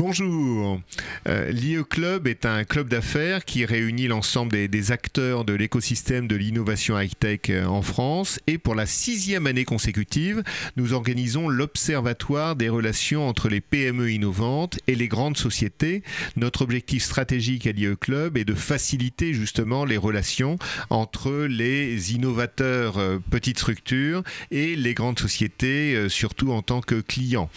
Bonjour. L'IE Club est un club d'affaires qui réunit l'ensemble des acteurs de l'écosystème de l'innovation high-tech en France. Et pour la 6e année consécutive, nous organisons l'Observatoire des relations entre les PME innovantes et les grandes sociétés. Notre objectif stratégique à l'IE Club est de faciliter justement les relations entre les innovateurs petites structures et les grandes sociétés, surtout en tant que clients.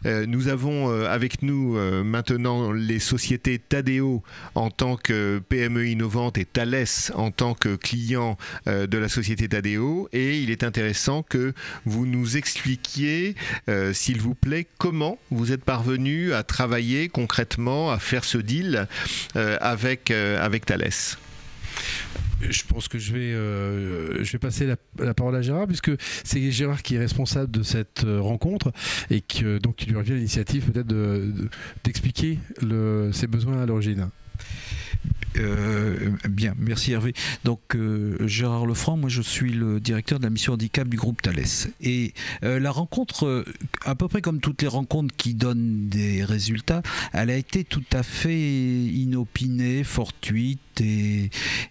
Nous avons avec nous maintenant les sociétés Tadeo en tant que PME innovante et Thales en tant que client de la société Tadeo, et il est intéressant que vous nous expliquiez, s'il vous plaît, comment vous êtes parvenu à travailler concrètement, à faire ce deal avec Thales. Je pense que je vais passer la parole à Gérard, puisque c'est Gérard qui est responsable de cette rencontre et donc qui lui revient l'initiative peut-être d'expliquer ses besoins à l'origine. Bien, merci Hervé. Donc Gérard Lefranc, moi je suis le directeur de la mission handicap du groupe Thales. Et la rencontre, à peu près comme toutes les rencontres qui donnent des résultats, elle a été tout à fait inopinée, fortuite.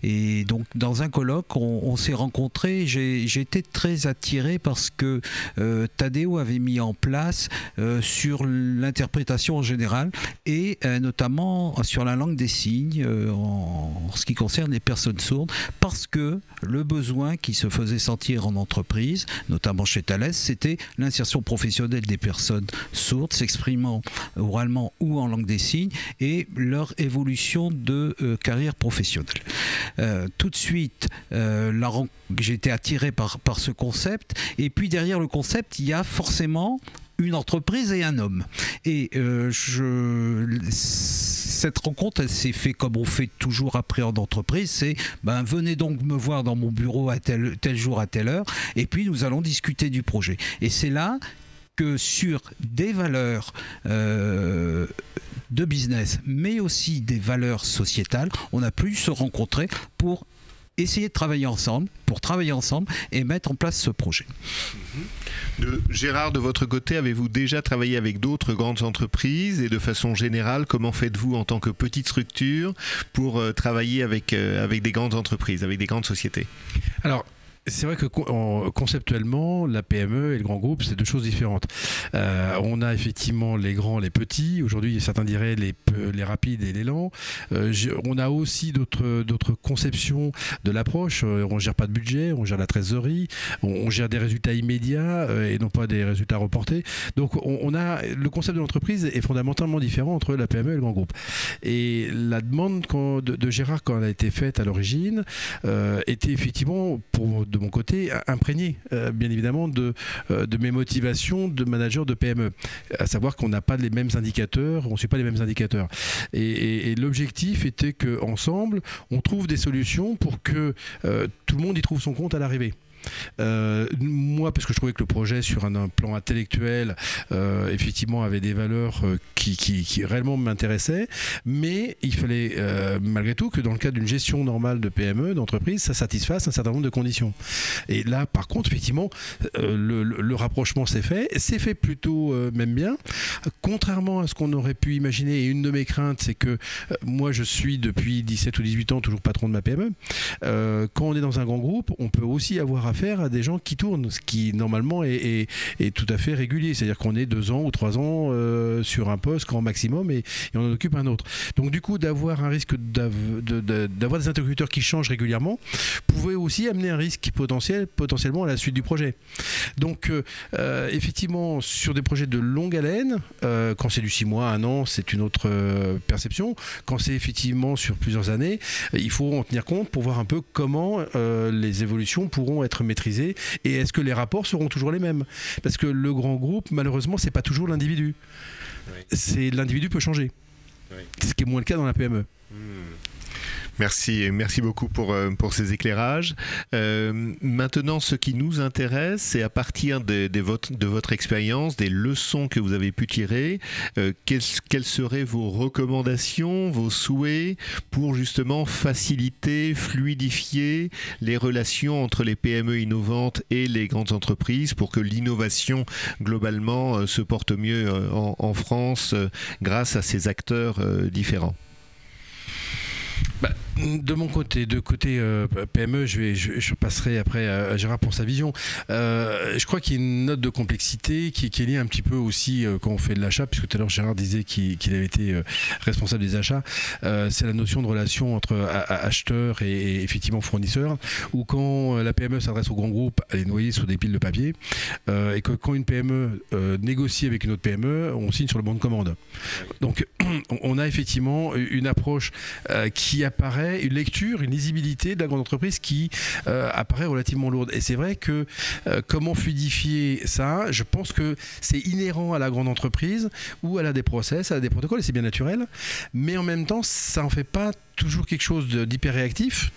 Et donc dans un colloque, on s'est rencontrés. J'ai été très attiré parce que Tadeo avait mis en place sur l'interprétation en général et notamment sur la langue des signes en ce qui concerne les personnes sourdes, parce que le besoin qui se faisait sentir en entreprise, notamment chez Thales, c'était l'insertion professionnelle des personnes sourdes s'exprimant oralement ou en langue des signes et leur évolution de carrière professionnelle. Tout de suite, j'ai été attiré par ce concept, et puis derrière le concept, il y a forcément une entreprise et un homme. Et cette rencontre, elle s'est fait comme on fait toujours après en entreprise, c'est venez donc me voir dans mon bureau à tel jour, à telle heure, et puis nous allons discuter du projet. Et c'est là que sur des valeurs de business, mais aussi des valeurs sociétales, on a pu se rencontrer pour essayer de travailler ensemble, et mettre en place ce projet. Gérard, de votre côté, avez-vous déjà travaillé avec d'autres grandes entreprises, et de façon générale, comment faites-vous en tant que petite structure pour travailler avec des grandes entreprises, avec des grandes sociétés? Alors, c'est vrai que conceptuellement, la PME et le grand groupe, c'est deux choses différentes. On a effectivement les grands, les petits. Aujourd'hui, certains diraient les rapides et les lents. On a aussi d'autres conceptions de l'approche. On ne gère pas de budget, on gère la trésorerie, on gère des résultats immédiats et non pas des résultats reportés. Donc, le concept de l'entreprise est fondamentalement différent entre la PME et le grand groupe. Et la demande de Gérard, quand elle a été faite à l'origine, était effectivement, de mon côté, imprégné bien évidemment de mes motivations de manager de PME, à savoir qu'on n'a pas les mêmes indicateurs, on ne suit pas les mêmes indicateurs, et l'objectif était qu'ensemble on trouve des solutions pour que tout le monde y trouve son compte à l'arrivée. Moi, parce que je trouvais que le projet sur un plan intellectuel effectivement avait des valeurs qui réellement m'intéressaient, mais il fallait malgré tout que dans le cadre d'une gestion normale de PME, d'entreprise, ça satisfasse un certain nombre de conditions. Et là par contre effectivement le rapprochement s'est fait plutôt même bien, contrairement à ce qu'on aurait pu imaginer. Et une de mes craintes, c'est que moi je suis depuis 17 ou 18 ans toujours patron de ma PME. Quand on est dans un grand groupe, on peut aussi avoir affaire à des gens qui tournent, ce qui normalement est tout à fait régulier. C'est-à-dire qu'on est 2 ans ou 3 ans sur un poste grand maximum et on en occupe un autre. Donc du coup, d'avoir un risque d'avoir des interlocuteurs qui changent régulièrement pouvait aussi amener un risque potentiellement à la suite du projet. Donc effectivement, sur des projets de longue haleine, quand c'est du 6 mois, 1 an, c'est une autre perception. Quand c'est effectivement sur plusieurs années, il faut en tenir compte pour voir un peu comment les évolutions pourront être maîtrisées, et est-ce que les rapports seront toujours les mêmes, parce que le grand groupe, malheureusement, c'est pas toujours l'individu. Oui. L'individu peut changer, oui. Ce qui est moins le cas dans la PME. Merci beaucoup pour ces éclairages. Maintenant, ce qui nous intéresse, c'est à partir de votre expérience, des leçons que vous avez pu tirer, quelles seraient vos recommandations, vos souhaits pour justement faciliter, fluidifier les relations entre les PME innovantes et les grandes entreprises pour que l'innovation globalement se porte mieux en France grâce à ces acteurs différents? De mon côté, PME, je passerai après à Gérard pour sa vision. Je crois qu'il y a une note de complexité qui est liée un petit peu aussi quand on fait de l'achat, puisque tout à l'heure Gérard disait qu'il avait été responsable des achats. C'est la notion de relation entre acheteurs et effectivement fournisseurs, où quand la PME s'adresse au grand groupe, elle est noyée sous des piles de papier, et que quand une PME négocie avec une autre PME, on signe sur le bon de commande. Donc on a effectivement une approche qui apparaît, une lecture, une lisibilité de la grande entreprise qui apparaît relativement lourde. Et c'est vrai que comment fluidifier ça, je pense que c'est inhérent à la grande entreprise où elle a des process, elle a des protocoles et c'est bien naturel. Mais en même temps, ça en fait pas toujours quelque chose d'hyper réactif.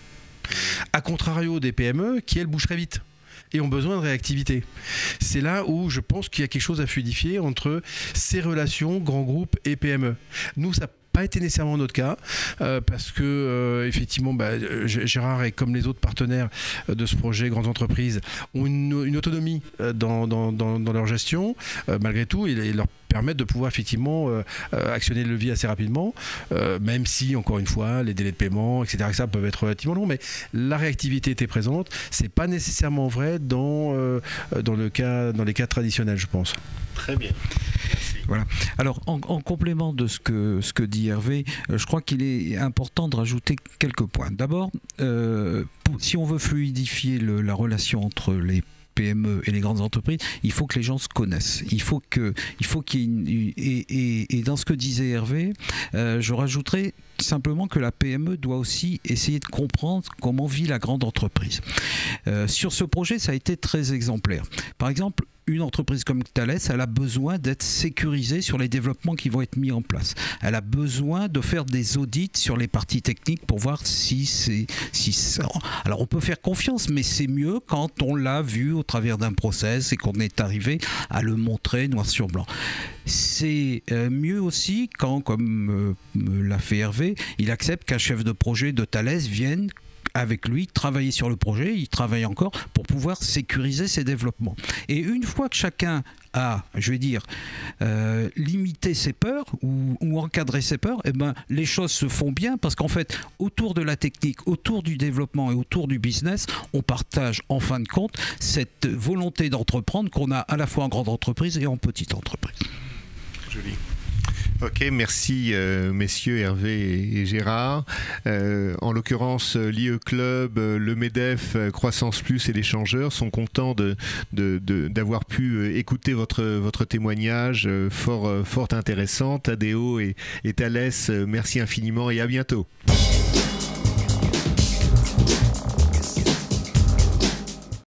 A contrario des PME qui, elles, bougent très vite et ont besoin de réactivité. C'est là où je pense qu'il y a quelque chose à fluidifier entre ces relations grands groupes et PME. Nous, ça pas été nécessairement notre cas parce que effectivement Gérard et comme les autres partenaires de ce projet grandes entreprises ont une autonomie dans leur gestion malgré tout et leur permettent de pouvoir effectivement actionner le levier assez rapidement, même si encore une fois les délais de paiement etc peuvent être relativement longs, mais la réactivité était présente. C'est pas nécessairement vrai dans les cas traditionnels, je pense. Très bien. Merci. Voilà. Alors, en complément de ce que dit Hervé, je crois qu'il est important de rajouter quelques points. D'abord, si on veut fluidifier la relation entre les PME et les grandes entreprises, il faut que les gens se connaissent. Il faut qu'il y ait et dans ce que disait Hervé, je rajouterais simplement que la PME doit aussi essayer de comprendre comment vit la grande entreprise. Sur ce projet, ça a été très exemplaire. Par exemple, une entreprise comme Thales, elle a besoin d'être sécurisée sur les développements qui vont être mis en place. Elle a besoin de faire des audits sur les parties techniques pour voir si ça... Alors on peut faire confiance, mais c'est mieux quand on l'a vu au travers d'un process et qu'on est arrivé à le montrer noir sur blanc. C'est mieux aussi quand, comme l'a fait Hervé, il accepte qu'un chef de projet de Thales vienne avec lui, travailler sur le projet, il travaille encore pour pouvoir sécuriser ses développements. Et une fois que chacun a, je vais dire, limité ses peurs ou encadré ses peurs, eh ben, les choses se font bien parce qu'en fait, autour de la technique, autour du développement et autour du business, on partage en fin de compte cette volonté d'entreprendre qu'on a à la fois en grande entreprise et en petite entreprise. Joli. Ok, merci messieurs Hervé et Gérard. En l'occurrence, l'IE Club, le MEDEF, Croissance Plus et l'échangeur sont contents d'avoir pu écouter votre témoignage fort intéressant. Tadeo et Thalès, merci infiniment et à bientôt.